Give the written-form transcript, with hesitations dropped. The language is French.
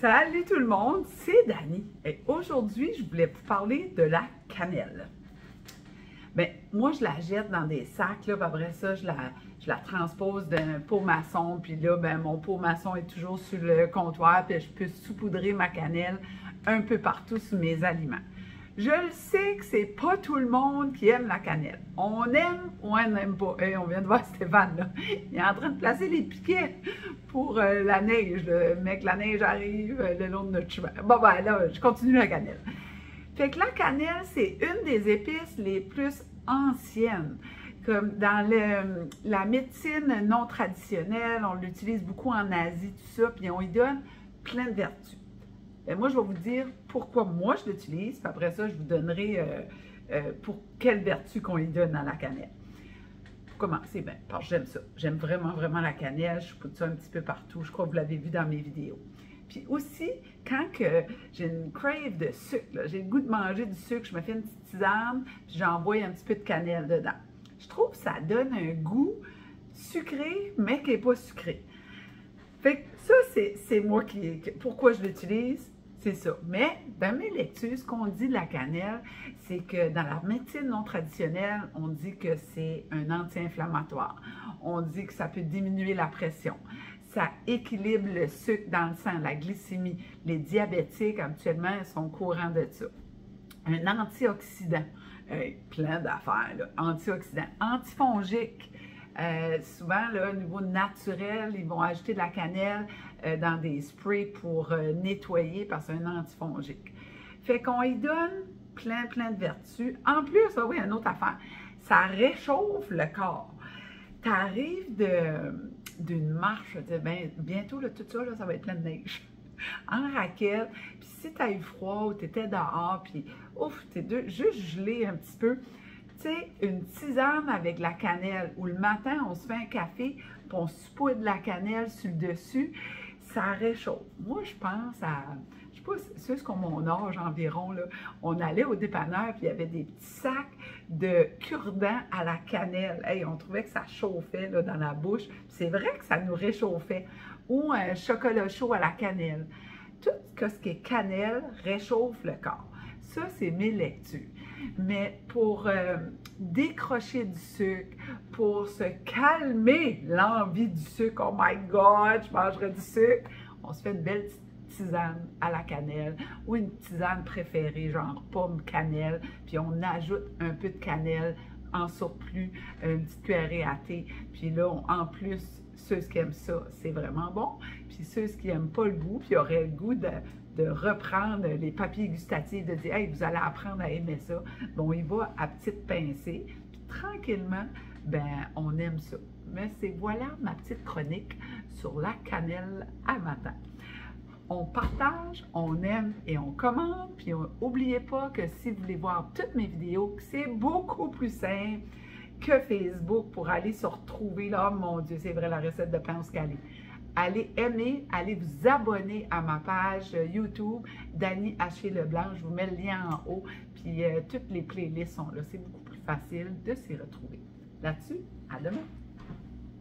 Salut tout le monde, c'est Dani et aujourd'hui je voulais vous parler de la cannelle. Bien, moi je la jette dans des sacs, là, puis après ça je la transpose d'un pot maçon, puis là ben, mon pot maçon est toujours sur le comptoir, puis je peux saupoudrer ma cannelle un peu partout sur mes aliments. Je le sais que c'est pas tout le monde qui aime la cannelle. On aime ou on n'aime pas. Hey, on vient de voir Stéphane, là. Il est en train de placer les piquets pour la neige. Mais que la neige arrive le long de notre chemin. Bon, ben là, je continue la cannelle. Fait que la cannelle, c'est une des épices les plus anciennes. Comme dans la médecine non traditionnelle, on l'utilise beaucoup en Asie, tout ça, puis on y donne plein de vertus. Bien, moi, je vais vous dire pourquoi moi je l'utilise, puis après ça, je vous donnerai pour quelle vertu qu'on y donne dans la cannelle. Pour commencer, bien, parce que j'aime ça. J'aime vraiment, vraiment la cannelle. Je pousse ça un petit peu partout. Je crois que vous l'avez vu dans mes vidéos. Puis aussi, quand j'ai une crave de sucre, j'ai le goût de manger du sucre, je me fais une petite tisane, puis j'envoie un petit peu de cannelle dedans. Je trouve que ça donne un goût sucré, mais qui n'est pas sucré. Fait que ça, c'est moi pourquoi je l'utilise, c'est ça. Mais dans mes lectures, ce qu'on dit de la cannelle, c'est que dans la médecine non traditionnelle, on dit que c'est un anti-inflammatoire. On dit que ça peut diminuer la pression. Ça équilibre le sucre dans le sang, la glycémie. Les diabétiques, habituellement, sont au courant de ça. Un antioxydant, plein d'affaires, là. Antioxydant, antifongique. Souvent, là, au niveau naturel, ils vont ajouter de la cannelle dans des sprays pour nettoyer parce que c'est un antifongique. Fait qu'on y donne plein de vertus. En plus, ah oui, une autre affaire, ça réchauffe le corps. Tu arrives d'une marche, je veux dire, ben, bientôt, là, tout ça, là, ça va être plein de neige. En raquette, puis si tu as eu froid ou tu étais dehors, puis ouf, tu es juste gelé un petit peu. Tu sais, une tisane avec la cannelle, ou le matin, on se fait un café, puis on saupoudre de la cannelle sur le dessus, ça réchauffe. Moi, je pense à, je sais pas, c'est comme mon âge environ, là, on allait au dépanneur, puis il y avait des petits sacs de cure-dents à la cannelle. Hey, on trouvait que ça chauffait là, dans la bouche. C'est vrai que ça nous réchauffait. Ou un chocolat chaud à la cannelle. Tout ce qui est cannelle réchauffe le corps. Ça, c'est mes lectures. Mais pour décrocher du sucre, pour se calmer l'envie du sucre, oh my God, je mangerai du sucre, on se fait une belle tisane à la cannelle ou une tisane préférée, genre pomme cannelle, puis on ajoute un peu de cannelle en surplus, une petite cuillerée à thé, puis là, en plus, ceux qui aiment ça, c'est vraiment bon, puis ceux qui n'aiment pas le goût, puis auraient le goût de reprendre les papiers gustatifs, de dire « Hey, vous allez apprendre à aimer ça », bon, il va à petite pincée, puis tranquillement, ben, on aime ça. Mais voilà ma petite chronique sur la cannelle à matin. On partage, on aime et on commente, puis n'oubliez pas que si vous voulez voir toutes mes vidéos, c'est beaucoup plus simple que Facebook pour aller se retrouver là, oh mon Dieu, c'est vrai, la recette de pain au scalé. Allez aimer, allez vous abonner à ma page YouTube, Dani Haché-Leblanc. Je vous mets le lien en haut. Puis toutes les playlists sont là. C'est beaucoup plus facile de s'y retrouver. Là-dessus, à demain!